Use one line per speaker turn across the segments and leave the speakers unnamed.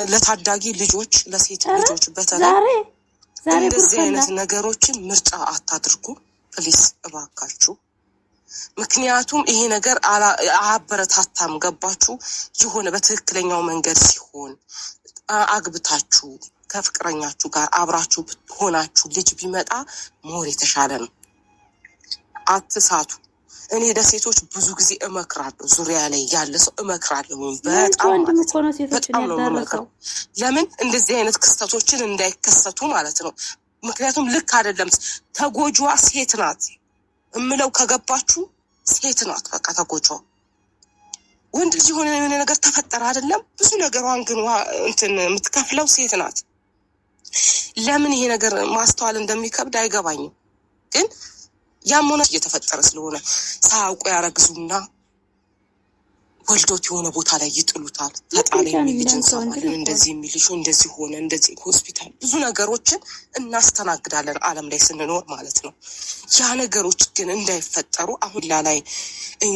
ለታዳጊ ልጆች ለሴት ልጆች በተለይ እንደዚህ አይነት ነገሮችን ምርጫ አታድርጉ ፕሊስ እባካችሁ። ምክንያቱም ይሄ ነገር አበረታታም ገባችሁ የሆነ በትክክለኛው መንገድ ሲሆን አግብታችሁ ከፍቅረኛችሁ ጋር አብራችሁ ሆናችሁ ልጅ ቢመጣ ሞር የተሻለ ነው። አትሳቱ። እኔ ለሴቶች ብዙ ጊዜ እመክራለሁ፣ ዙሪያ ላይ ያለ ሰው እመክራለሁ። በጣም ነው የምመክረው። ለምን እንደዚህ አይነት ክስተቶችን እንዳይከሰቱ ማለት ነው። ምክንያቱም ልክ አይደለም። ተጎጂዋ ሴት ናት እምለው ከገባችሁ ሴት ናት በቃ ተጎጂዋ። ወንድ ልጅ የሆነ ነገር ተፈጠረ አይደለም ብዙ ነገሯን ግን እንትን የምትከፍለው ሴት ናት። ለምን ይሄ ነገር ማስተዋል እንደሚከብድ አይገባኝም። ግን ያም ሆነ እየተፈጠረ ስለሆነ ሳያውቁ ያረግዙና ወልዶት የሆነ ቦታ ላይ ይጥሉታል። ተጣለ የሚል ልጅ እንሰማለን። እንደዚህ የሚል ልጅ እንደዚህ ሆነ፣ እንደዚህ ሆስፒታል ብዙ ነገሮችን እናስተናግዳለን ዓለም ላይ ስንኖር ማለት ነው። ያ ነገሮች ግን እንዳይፈጠሩ አሁን ላይ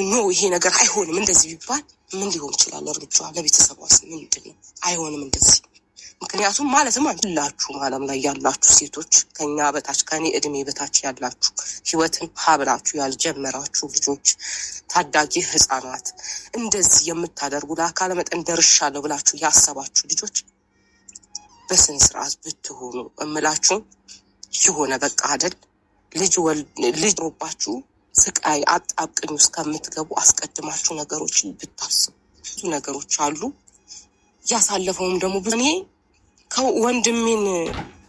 ኖ ይሄ ነገር አይሆንም እንደዚህ ቢባል ምን ሊሆን ይችላል? እርምጃዋ ለቤተሰቧስ ምንድን ነው? አይሆንም እንደዚህ። ምክንያቱም ማለትም ሁላችሁም ዓለም ላይ ያላችሁ ሴቶች ከኛ በታች ከኔ እድሜ በታች ያላችሁ ህይወትን ሀብላችሁ ያልጀመራችሁ ልጆች፣ ታዳጊ ህፃናት እንደዚህ የምታደርጉ ለአካለ መጠን ደርሻለሁ ብላችሁ ያሰባችሁ ልጆች በስነ ስርዓት ብትሆኑ እምላችሁ የሆነ በቃ አይደል ልጅ ሮባችሁ ስቃይ አጣብቅኝ ውስጥ ከምትገቡ አስቀድማችሁ ነገሮችን ብታስቡ ብዙ ነገሮች አሉ። ያሳለፈውም ደግሞ እኔ ከወንድሜን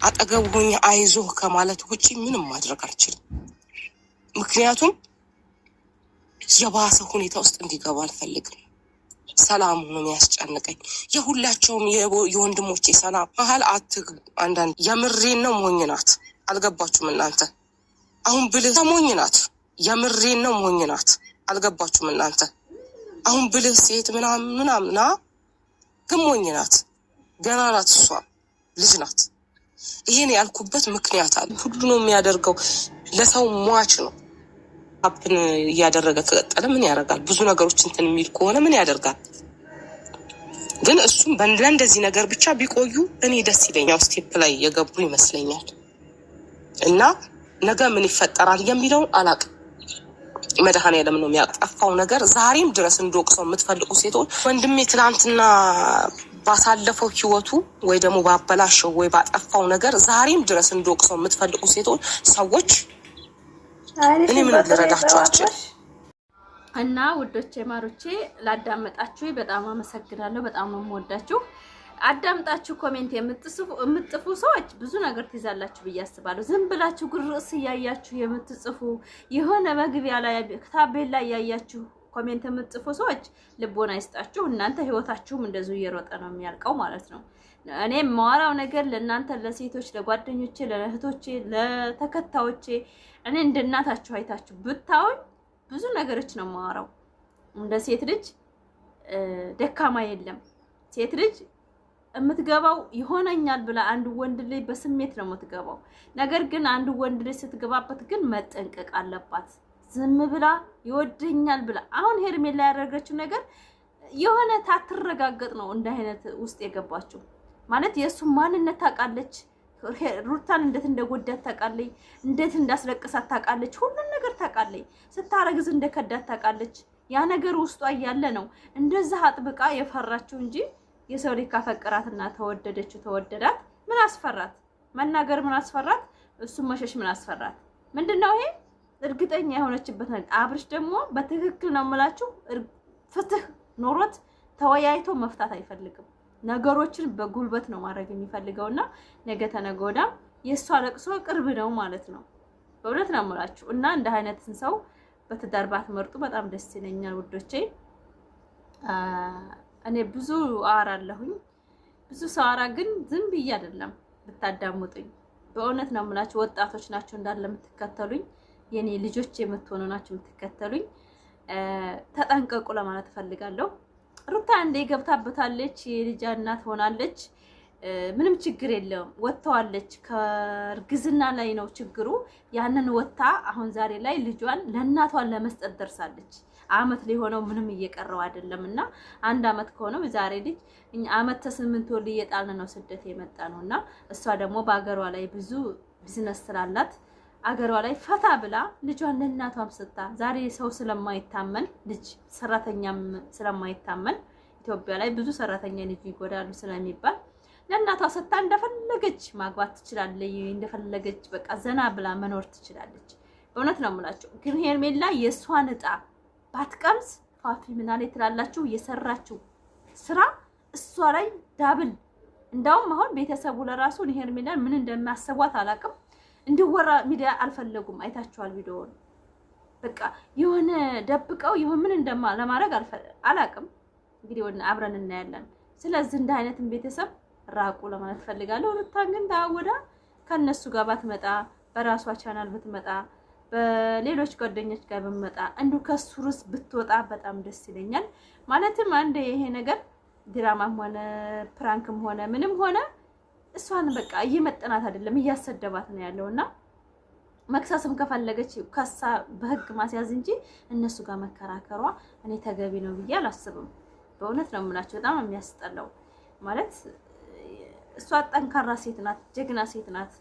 አጠገብ ሆኜ አይዞህ ከማለት ውጪ ምንም ማድረግ አልችልም። ምክንያቱም የባሰ ሁኔታ ውስጥ እንዲገባ አልፈልግም። ሰላም ነው የሚያስጨንቀኝ። የሁላቸውም የወንድሞቼ ሰላም መሀል አትግቡ። አንዳንድ የምሬን ነው ሞኝ ናት። አልገባችሁም እናንተ? አሁን ብልህ ሞኝ ናት። የምሬን ነው ሞኝ ናት። አልገባችሁም እናንተ? አሁን ብልህ ሴት ምናምና ግን ሞኝ ናት። ገና ናት። እሷ ልጅ ናት። ይሄን ያልኩበት ምክንያት አለ። ሁሉ ነው የሚያደርገው ለሰው ሟች ነው። ሀብን እያደረገ ከቀጠለ ምን ያደርጋል? ብዙ ነገሮች እንትን የሚል ከሆነ ምን ያደርጋል? ግን እሱም በእንደዚህ ነገር ብቻ ቢቆዩ እኔ ደስ ይለኛል። ስቴፕ ላይ የገቡ ይመስለኛል። እና ነገ ምን ይፈጠራል የሚለውን አላውቅም። መድኃኔዓለም ነው የሚያጠፋው ነገር። ዛሬም ድረስ እንደወቅሰው የምትፈልጉ ሴቶች ወንድሜ ትናንትና ባሳለፈው ህይወቱ ወይ ደግሞ ባበላሸው ወይ ባጠፋው ነገር ዛሬም ድረስ እንደወቅሰው የምትፈልጉ ሴቶች ሰዎች እኔ ምን ልረዳችኋቸው?
እና ውዶቼ ማሮቼ ላዳመጣችሁ በጣም አመሰግናለሁ። በጣም ነው የምወዳችሁ። አዳምጣችሁ ኮሜንት የምትጽፉ ሰዎች ብዙ ነገር ትይዛላችሁ ብዬ አስባለሁ። ዝም ብላችሁ ርዕስ እያያችሁ የምትጽፉ የሆነ መግቢያ ላይ ታቤላ ላይ ያያችሁ ኮሜንት የምትጽፉ ሰዎች ልቦና ይስጣችሁ። እናንተ ህይወታችሁም እንደዚሁ እየሮጠ ነው የሚያልቀው ማለት ነው። እኔ የማወራው ነገር ለእናንተ ለሴቶች፣ ለጓደኞቼ፣ ለእህቶቼ፣ ለተከታዮቼ እኔ እንደ እናታችሁ አይታችሁ ብታዩኝ ብዙ ነገሮች ነው የማወራው። እንደ ሴት ልጅ ደካማ የለም። ሴት ልጅ የምትገባው ይሆነኛል ብላ አንድ ወንድ ልጅ በስሜት ነው የምትገባው። ነገር ግን አንድ ወንድ ልጅ ስትገባበት ግን መጠንቀቅ አለባት። ዝም ብላ ይወደኛል ብላ አሁን ሄርሜላ ያደረገችው ነገር የሆነ ታትረጋገጥ ነው እንደ አይነት ውስጥ የገባችው ማለት የሱ ማንነት ታውቃለች። ሩታን እንዴት እንደጎዳት ታውቃለች፣ እንዴት እንዳስለቀሳት ታውቃለች፣ ሁሉን ነገር ታውቃለች። ስታረግዝ እንደከዳት ታውቃለች። ያ ነገር ውስጧ ያለ ነው እንደዛ አጥብቃ የፈራችው እንጂ የሰው ልጅ ካፈቀራትና ተወደደችው ተወደዳት ምን አስፈራት? መናገር ምን አስፈራት? እሱም መሸሽ ምን አስፈራት? ምንድነው ይሄ? እርግጠኛ የሆነችበት ነገር። አብርሽ ደግሞ በትክክል ነው የምላችሁ ፍትህ ኖሮት ተወያይቶ መፍታት አይፈልግም። ነገሮችን በጉልበት ነው ማድረግ የሚፈልገውና ነገ ተነገ ወዲያ የሷ ለቅሶ ቅርብ ነው ማለት ነው። በእውነት ነው የምላችሁ እና እንደ አይነትን ሰው በትዳር ባትመርጡ በጣም ደስ ይለኛል ውዶቼ። እኔ ብዙ አወራለሁኝ ብዙ ሰዋራ ግን ዝም ብዬ አይደለም ብታዳምጡኝ። በእውነት ነው የምላችሁ ወጣቶች ናቸው እንዳለ የምትከተሉኝ የኔ ልጆች የምትሆኑ ናቸው የምትከተሉኝ። ተጠንቀቁ ለማለት ፈልጋለሁ። ሩታ እንደ ገብታበታለች የልጅ እናት ሆናለች። ምንም ችግር የለም ወጥተዋለች። ከርግዝና ላይ ነው ችግሩ። ያንን ወጣ አሁን ዛሬ ላይ ልጇን ለእናቷ ለመስጠት ደርሳለች። አመት ሊሆነው ምንም እየቀረው አይደለምና አንድ አመት ከሆነው ዛሬ ልጅ አመት ተስምንት ወል እየጣልን ነው ስደት የመጣ ነውና እሷ ደግሞ በአገሯ ላይ ብዙ ቢዝነስ ስላላት አገሯ ላይ ፈታ ብላ ልጇን ለእናቷም ሰጣ ዛሬ ሰው ስለማይታመን ልጅ ሰራተኛም ስለማይታመን ኢትዮጵያ ላይ ብዙ ሰራተኛ ልጅ ይጎዳሉ ስለሚባል ለእናቷ ሰጣ እንደፈለገች ማግባት ትችላለች እንደፈለገች በቃ ዘና ብላ መኖር ትችላለች በእውነት ነው የምላችሁ ግን ሄርሜላ የሷን እጣ ባትቀምስ ፋፊ ምን አለ ትላላችሁ የሰራችው ስራ እሷ ላይ ዳብል እንዳውም አሁን ቤተሰቡ ለራሱ ሄርሜላ ምን እንደማያስቧት አላቅም እንዲወራ ሚዲያ አልፈለጉም አይታችኋል ቪዲዮውን በቃ የሆነ ደብቀው ይሁን ምን ለማድረግ አላቅም እንግዲህ አብረን እናያለን ስለዚህ እንደ አይነትን ቤተሰብ ራቁ ለማለት ፈልጋለሁ ሩታን ግን ታወዳ ከነሱ ጋር ባትመጣ በራሷ ቻናል ብትመጣ በሌሎች ጓደኞች ጋር ብትመጣ እንዱ ከሱሩስ ብትወጣ በጣም ደስ ይለኛል ማለትም አንድ ይሄ ነገር ድራማም ሆነ ፕራንክም ሆነ ምንም ሆነ እሷን በቃ እየመጠናት አይደለም እያሰደባት ነው ያለውና መክሰስም ከፈለገች ከሳ በህግ ማስያዝ እንጂ እነሱ ጋር መከራከሯ እኔ ተገቢ ነው ብዬ አላስብም በእውነት ነው የምላችሁ በጣም የሚያስጠላው ማለት እሷ ጠንካራ ሴት ናት ጀግና ሴት ናት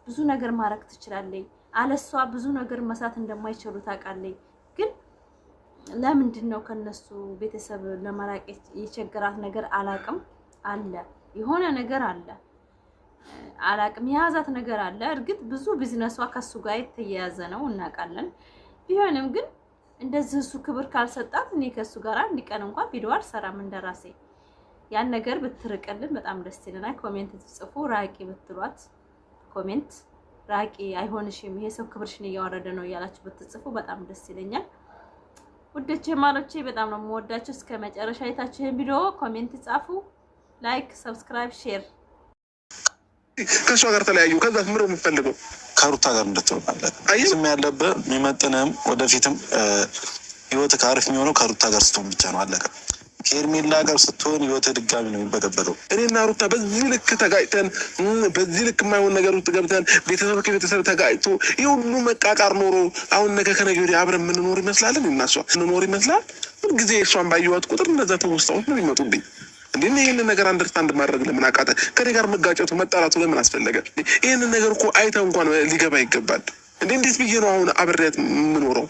ብዙ ነገር ማረክ ትችላለች አለሷ ብዙ ነገር መስራት እንደማይችሉ ታውቃለች ግን ለምንድን ነው ከነሱ ቤተሰብ ለማራቅ የቸገራት ነገር አላቅም አለ የሆነ ነገር አለ አላቅም የያዛት ነገር አለ እርግጥ ብዙ ቢዝነሷ ከሱ ጋር የተያያዘ ነው እናውቃለን ቢሆንም ግን እንደዚህ እሱ ክብር ካልሰጣት እኔ ከሱ ጋር አንድ ቀን እንኳን ቪዲዮ አልሰራም እንደራሴ ያን ነገር ብትርቀልን በጣም ደስ ይለናል ኮሜንት ጽፉ ራቂ ብትሏት ኮሜንት ራቂ አይሆንሽም ይሄ ሰው ክብርሽን እያወረደ ነው ያላችሁ ብትጽፉ በጣም ደስ ይለኛል ውዶቼ ማሮቼ በጣም ነው የምወዳችሁ እስከ መጨረሻ አይታችሁ ይሄን ቪዲዮ ኮሜንት ጻፉ ላይክ ሰብስክራይብ ሼር
ከሷ ጋር ተለያዩ ከዛ ምሮ የምፈልገው
ከሩታ ጋር እንድትወጣለት አይስም ያለበት የሚመጥንም ወደፊትም ህይወት ካርፍ የሚሆነው ከሩታ ጋር ስትሆን ብቻ ነው አለቀ ሄርሜላ ጋር ስትሆን ህይወት ድጋሚ ነው የሚበጠበጠው እኔና ሩታ በዚህ ልክ ተጋጭተን በዚህ ልክ የማይሆን ነገር ውስጥ ገብተን ቤተሰብ ከቤተሰብ ተጋጭቶ ይህ ሁሉ መቃቃር ኖሮ አሁን ነገ ከነገ ወዲያ አብረን የምንኖር ይመስላለን እናሷ እንኖር ይመስላል ሁልጊዜ እሷን ባየኋት ቁጥር እነዛ ትውስታዎች ነው የሚመጡብኝ እንዴ ይህንን ነገር አንደርስታንድ ማድረግ ለምን አቃተ ከኔ ጋር መጋጨቱ መጣላቱ ለምን አስፈለገ ይህንን ነገር እኮ አይተህ እንኳን ሊገባ ይገባል እንዴ እንዴት ብዬ ነው አሁን አብሬያት የምኖረው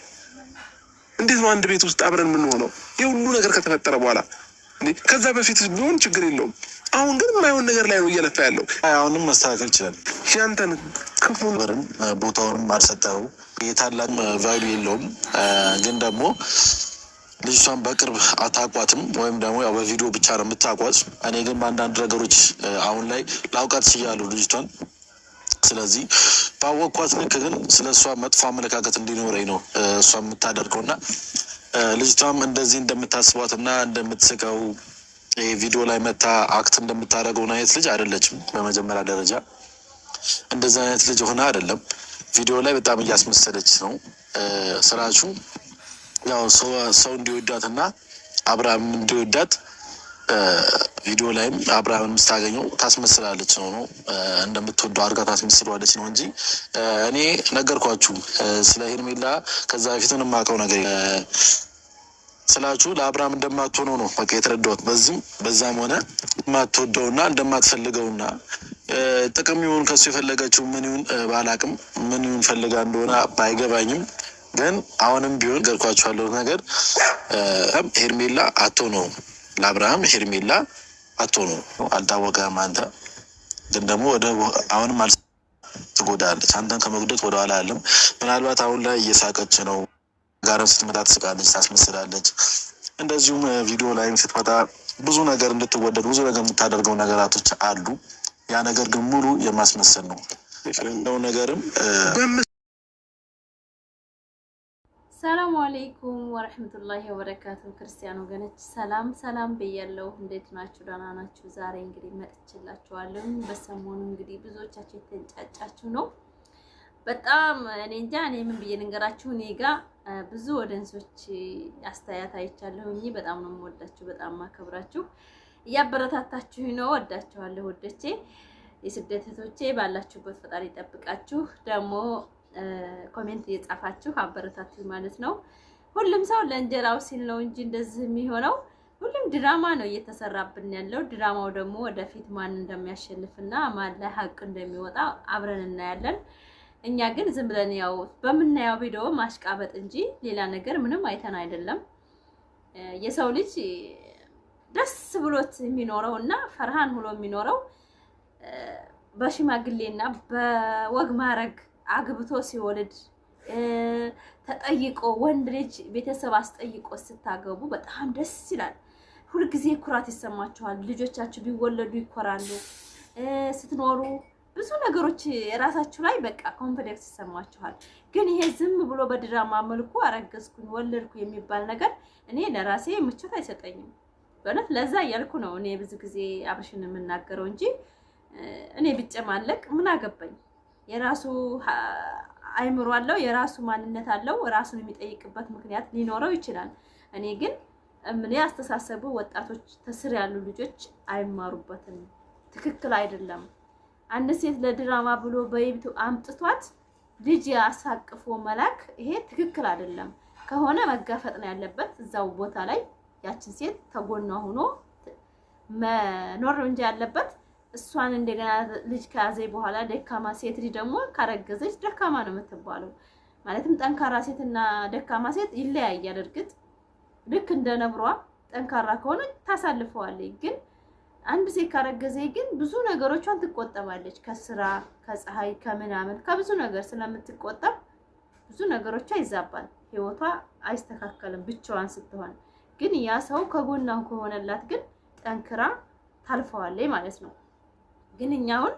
እንዴት ነው አንድ ቤት ውስጥ አብረን የምንሆነው ይህ ሁሉ ነገር ከተፈጠረ በኋላ ከዛ በፊት ቢሆን ችግር የለውም አሁን ግን የማይሆን ነገር ላይ ነው እየለፋ ያለው አሁንም መስተካከል ይችላል
ያንተን ክፉ
ነገርም ቦታውንም አልሰጠኸው የታላቅ ቫልዩ የለውም ግን ደግሞ ልጅቷን በቅርብ አታቋትም ወይም ደግሞ ያው በቪዲዮ ብቻ ነው የምታቋት እኔ ግን በአንዳንድ ነገሮች አሁን ላይ ላውቃት ችያለሁ ልጅቷን ስለዚህ ባወቅኳት ልክ ግን ስለ እሷ መጥፎ አመለካከት እንዲኖረኝ ነው እሷ የምታደርገውና ልጅቷም እንደዚህ እንደምታስቧትና እንደምትስቀው ቪዲዮ ላይ መታ አክት እንደምታደርገው አይነት ልጅ አይደለችም በመጀመሪያ ደረጃ እንደዛ አይነት ልጅ ሆነ አይደለም ቪዲዮ ላይ በጣም እያስመሰለች ነው ስራችሁ ያው ሰው እንዲወዳትና አብርሃም እንዲወዳት ቪዲዮ ላይም አብርሃምን ምስታገኘው ታስመስላለች ነው እንደምትወደው አድርጋ ታስመስላለች ነው እንጂ እኔ ነገርኳችሁ ስለ ሄርሜላ ከዛ በፊት ምንም የማውቀው ነገር ስላችሁ ለአብርሃም እንደማትሆነው ነው በቃ የተረዳሁት በዛም ሆነ የማትወደውና እንደማትፈልገውና ጥቅም ይሁን ከሱ የፈለገችው ምን ይሁን ባላቅም ምን ይሁን ፈልጋ እንደሆነ ባይገባኝም ግን አሁንም ቢሆን ነገርኳችኋለሁ ነገር ሄርሜላ አትሆነው ለአብርሃም ሄርሜላ አትሆነው አልታወቀም አንተ ግን ደግሞ ወደ አሁንም ትጎዳለች አንተን ከመጉደት ወደ ኋላ አለም ምናልባት አሁን ላይ እየሳቀች ነው ጋርም ስትመጣ ትስቃለች ታስመስላለች እንደዚሁም ቪዲዮ ላይም ስትመጣ ብዙ ነገር እንድትወደድ ብዙ ነገር የምታደርገው ነገራቶች አሉ ያ ነገር ግን ሙሉ የማስመሰል ነው ነገርም
ሰላም አለይኩም ወራህመቱላሂ ወበረካቱ ክርስቲያን ወገኖች ሰላም በያለው እንዴት ናችሁ ደህና ናችሁ ዛሬ እንግዲህ መጥቼላችኋለሁ በሰሞኑ እንግዲህ ብዙዎቻችሁ የተንጫጫችሁ ነው በጣም እኔ እንጃ እኔ ምን ብዬ ልንገራችሁ እኔ ጋር ብዙ ወደንሶች አስተያየት አይቻለሁኝ በጣም ነው የምወዳችሁ በጣም ማከብራችሁ ያበረታታችሁ ነው ወዳችኋለሁ ወደቼ የስደት እህቶቼ ባላችሁበት ፈጣሪ ይጠብቃችሁ ደግሞ ኮሜንት እየጻፋችሁ አበረታቱ ማለት ነው ሁሉም ሰው ለእንጀራው ሲል ነው እንጂ እንደዚህ የሚሆነው ሁሉም ድራማ ነው እየተሰራብን ያለው። ድራማው ደግሞ ወደፊት ማን እንደሚያሸንፍና ማን ላይ ሀቅ እንደሚወጣ አብረን እናያለን። እኛ ግን ዝም ብለን ያው በምናየው ቪዲዮ ማሽቃበጥ እንጂ ሌላ ነገር ምንም አይተን አይደለም። የሰው ልጅ ደስ ብሎት የሚኖረው እና ፈርሃን ሆኖ የሚኖረው በሽማግሌና በወግ ማረግ አግብቶ ሲወልድ ተጠይቆ ወንድ ልጅ ቤተሰብ አስጠይቆ ስታገቡ በጣም ደስ ይላል። ሁልጊዜ ኩራት ይሰማችኋል። ልጆቻችሁ ቢወለዱ ይኮራሉ። ስትኖሩ ብዙ ነገሮች የራሳችሁ ላይ በቃ ኮንፊደንስ ይሰማችኋል። ግን ይሄ ዝም ብሎ በድራማ መልኩ አረገዝኩኝ ወለድኩ የሚባል ነገር እኔ ለራሴ ምቾት አይሰጠኝም። በእውነት ለዛ እያልኩ ነው እኔ ብዙ ጊዜ አብርሽን የምናገረው እንጂ እኔ ብጨማለቅ ምን አገባኝ። የራሱ አይምሮ አለው፣ የራሱ ማንነት አለው። ራሱን የሚጠይቅበት ምክንያት ሊኖረው ይችላል። እኔ ግን ምን ያስተሳሰቡ ወጣቶች ተስር ያሉ ልጆች አይማሩበትም። ትክክል አይደለም። አንድ ሴት ለድራማ ብሎ በይብቱ አምጥቷት ልጅ አሳቅፎ መላክ ይሄ ትክክል አይደለም። ከሆነ መጋፈጥ ነው ያለበት እዛው ቦታ ላይ ያችን ሴት ተጎኗ ሆኖ መኖር እንጂ ያለበት እሷን እንደገና ልጅ ከያዘ በኋላ ደካማ ሴት ልጅ ደግሞ ካረገዘች ደካማ ነው የምትባለው። ማለትም ጠንካራ ሴትና ደካማ ሴት ይለያያል። እርግጥ ልክ እንደ ነብሯ ጠንካራ ከሆነ ታሳልፈዋለች። ግን አንድ ሴት ካረገዘ ግን ብዙ ነገሮቿን ትቆጠባለች። ከስራ፣ ከፀሐይ፣ ከምናምን ከብዙ ነገር ስለምትቆጠብ ብዙ ነገሮቿ ይዛባል። ህይወቷ አይስተካከልም ብቻዋን ስትሆን። ግን ያ ሰው ከጎናው ከሆነላት ግን ጠንክራ ታልፈዋለች ማለት ነው። ግን እኛውን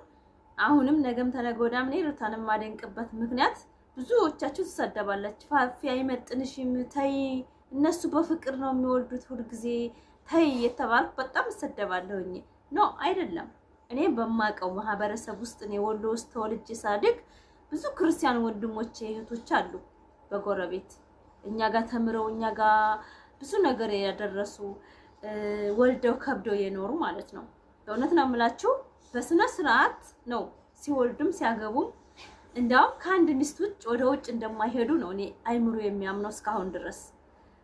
አሁንም ነገም ተነገ ወዲያም እኔ ሩታንም ማደንቅበት ምክንያት ብዙዎቻችሁ ትሰደባላችሁ። ፋፊ አይመጥንሽም፣ ተይ፣ እነሱ በፍቅር ነው የሚወልዱት ሁልጊዜ ተይ የተባልኩ በጣም እሰደባለሁኝ። ኖ አይደለም። እኔ በማቀው ማህበረሰብ ውስጥ እኔ ወሎ ውስጥ ተወልጄ ሳድግ ብዙ ክርስቲያን ወንድሞቼ እህቶች አሉ በጎረቤት እኛ ጋር ተምረው እኛ ጋር ብዙ ነገር ያደረሱ ወልደው ከብደው የኖሩ ማለት ነው። በእውነት ነው የምላችሁ። በስነ ስርዓት ነው ሲወልዱም ሲያገቡም። እንዳውም ከአንድ ሚስት ውጭ ወደ ውጭ እንደማይሄዱ ነው እኔ አይምሮ የሚያምነው እስካሁን ድረስ።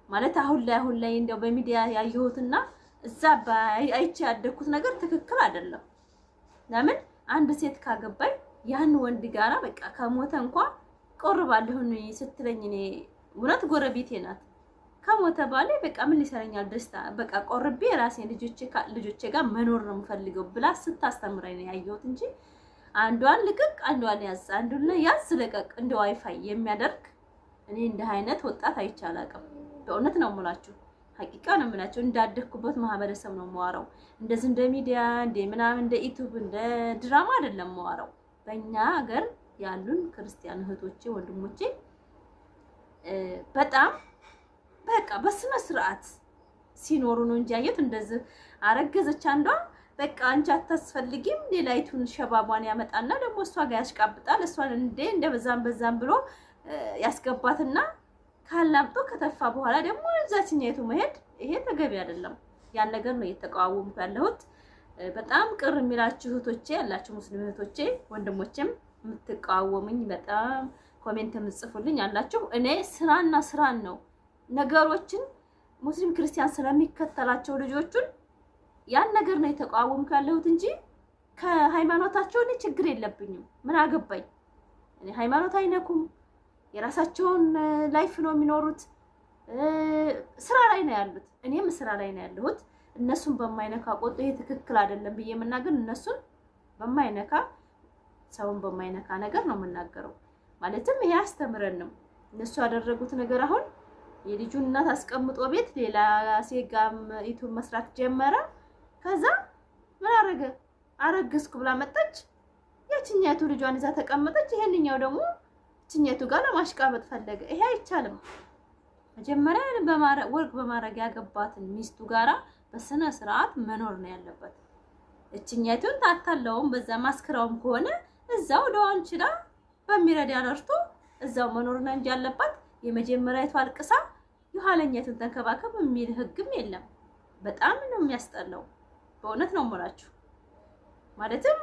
ማለት አሁን ላይ እንደው በሚዲያ ያየሁትና እዛ አይቼ ያደኩት ነገር ትክክል አይደለም። ለምን አንድ ሴት ካገባኝ ያን ወንድ ጋራ በቃ ከሞተ እንኳን ቆርባለሁኝ ስትለኝ እኔ እውነት ጎረቤቴ ናት ከሞተ ባለ በቃ ምን ሊሰረኛል ደስታ በቃ ቆርቤ ራሴን ልጆቼ ጋር መኖር ነው የምፈልገው ብላ ስታስተምረኝ ነው ያየሁት እንጂ አንዷን ልቅቅ አንዷን ያዝ አንዱን ያዝ ለቀቅ እንደ ዋይፋይ የሚያደርግ እኔ እንደ አይነት ወጣት አይቻላቅም። በእውነት ነው የምላችሁ፣ ሐቂቃ ነው የምላችሁ። እንዳደኩበት ማህበረሰብ ነው የማወራው። እንደዚህ እንደ ሚዲያ እንደ ምናምን እንደ ዩቲዩብ እንደ ድራማ አይደለም የማወራው። በእኛ ሀገር ያሉን ክርስቲያን እህቶቼ ወንድሞቼ በጣም በቃ በስነ ስርዓት ሲኖሩ ነው እንጂ ያየሁት እንደዚህ አረገዘች አንዷ በቃ አንቺ አታስፈልጊም ሌላይቱን ሸባቧን ያመጣና ደግሞ እሷ ጋር ያሽቃብጣል። እሷን እንደ በዛም ብሎ ያስገባትና ካላምጦ ከተፋ በኋላ ደግሞ እዛችኛይቱ መሄድ ይሄ ተገቢ አይደለም። ያን ነገር ነው እየተቃወምኩ ያለሁት። በጣም ቅር የሚላችሁ እህቶቼ ያላችሁ ሙስሊም እህቶቼ ወንድሞቼም የምትቃወሙኝ በጣም ኮሜንት የምትጽፉልኝ አላችሁ። እኔ ስራን ነው ነገሮችን ሙስሊም ክርስቲያን ስለሚከተላቸው ልጆቹን ያን ነገር ነው የተቃወምኩ ያለሁት እንጂ ከሃይማኖታቸው እኔ ችግር የለብኝም። ምን አገባኝ? እኔ ሃይማኖት አይነኩም። የራሳቸውን ላይፍ ነው የሚኖሩት። ስራ ላይ ነው ያሉት፣ እኔም ስራ ላይ ነው ያለሁት። እነሱን በማይነካ ቆጥ ይሄ ትክክል አይደለም ብዬ የምናገር እነሱን በማይነካ ሰውን በማይነካ ነገር ነው የምናገረው። ማለትም ይሄ አስተምረን ነው እነሱ ያደረጉት ነገር። አሁን የልጁን እናት አስቀምጦ ቤት ሌላ ሴጋም ዩቲዩብ መስራት ጀመረ። ከዛ ምን አረገ? አረግስኩ ብላ መጣች። ያቺኛቱ ልጇን ይዛ ተቀመጠች። ይሄንኛው ደግሞ ያቺኛቱ ጋር ለማሽቃበጥ ፈለገ። ይሄ አይቻልም። መጀመሪያ ወርቅ በማረግ ያገባትን ሚስቱ ጋራ በስነ ስርዓት መኖር ነው ያለበት። እቺኛቱን ታታለውም በዛ ማስከራውም ከሆነ እዛው ደዋን ችላ በሚረዳ አርቶ እዛው መኖር ነው እንጂ ያለባት የመጀመሪያቱ አልቅሳ የኋለኛቱን ተንከባከብ የሚል ህግም የለም። በጣም ነው የሚያስጠላው። በእውነት ነው የምላችሁ። ማለትም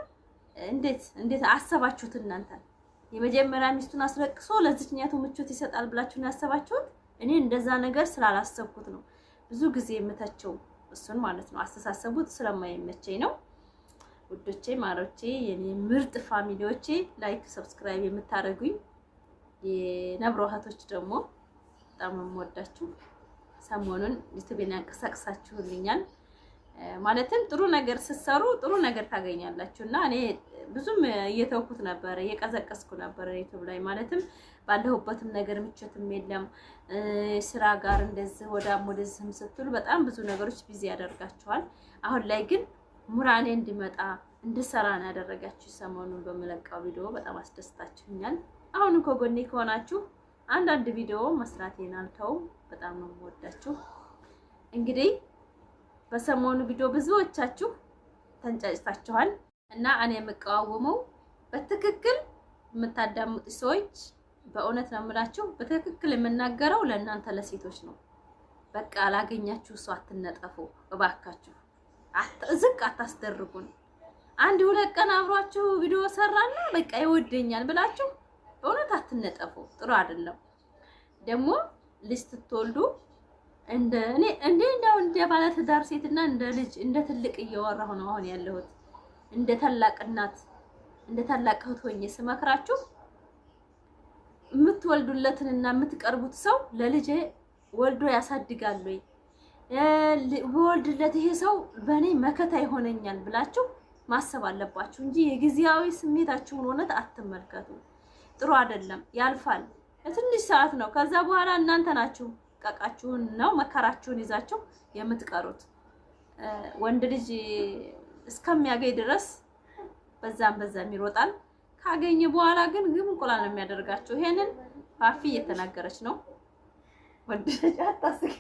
እንዴት አሰባችሁት እናንተ? የመጀመሪያ ሚስቱን አስለቅሶ ለዚህኛቱ ምቾት ይሰጣል ብላችሁ ነው ያሰባችሁት? እኔ እንደዛ ነገር ስላላሰብኩት ነው ብዙ ጊዜ የምተቸው እሱን ማለት ነው። አስተሳሰቡት ስለማይመቸኝ ነው። ውዶቼ ማሮቼ፣ የኔ ምርጥ ፋሚሊዎቼ፣ ላይክ ሰብስክራይብ የምታደርጉኝ የነብሮ እህቶች ደግሞ በጣም የምወዳችሁ፣ ሰሞኑን ዩቲዩብን ያንቀሳቅሳችሁልኛል። ማለትም ጥሩ ነገር ስትሰሩ ጥሩ ነገር ታገኛላችሁና እኔ ብዙም እየተውኩት ነበር፣ እየቀዘቀስኩ ነበር ዩቲዩብ ላይ። ማለትም ባለሁበትም ነገር ምቾትም የለም ስራ ጋር እንደዚህ ወዳም ወደዚህም ስትሉ በጣም ብዙ ነገሮች ቢዚ ያደርጋችኋል። አሁን ላይ ግን ሙራኔ እንዲመጣ እንድሰራ ነው ያደረጋችሁ። ሰሞኑን በመለቃው ቪዲዮ በጣም አስደስታችሁኛል። አሁን ከጎኔ ከሆናችሁ አንዳንድ ቪዲዮ መስራቴን አልተውም። በጣም ነው የምወዳችሁ። እንግዲህ በሰሞኑ ቪዲዮ ብዙዎቻችሁ ተንጫጭታችኋል እና እኔ የምቃወመው በትክክል የምታዳምጡ ሰዎች በእውነት ነው የምላችሁ፣ በትክክል የምናገረው ለእናንተ ለሴቶች ነው። በቃ አላገኛችሁ ሰው አትነጠፉ እባካችሁ፣ ዝቅ አታስደርጉን። አንድ ሁለት ቀን አብሯችሁ ቪዲዮ ሰራና በቃ ይወደኛል ብላችሁ በእውነት አትነጠፉ፣ ጥሩ አይደለም። ደግሞ ልጅ ስትወልዱ እንደ ባለ ትዳር ሴትና እንደ ልጅ እንደ ትልቅ እየወራሁ ነው አሁን ያለሁት። እንደ ታላቅ እናት እንደ ታላቅ እህት ሆኜ ስመክራችሁ የምትወልዱለትንና የምትቀርቡት ሰው ለልጄ ወልዶ ያሳድጋል ወይ ወልድለት ይሄ ሰው በእኔ መከታ ይሆነኛል ብላችሁ ማሰብ አለባችሁ እንጂ የጊዜያዊ ስሜታችሁን እውነት አትመልከቱ። ጥሩ አይደለም፣ ያልፋል። ለትንሽ ሰዓት ነው። ከዛ በኋላ እናንተ ናችሁ ቀቃችሁን ነው መከራችሁን ይዛችሁ የምትቀሩት። ወንድ ልጅ እስከሚያገኝ ድረስ በዛም ይሮጣል። ካገኘ በኋላ ግን እንቁላል ነው የሚያደርጋችሁ። ይሄንን ፋፊ እየተናገረች ነው። ወንድ ልጅ አታስገኝ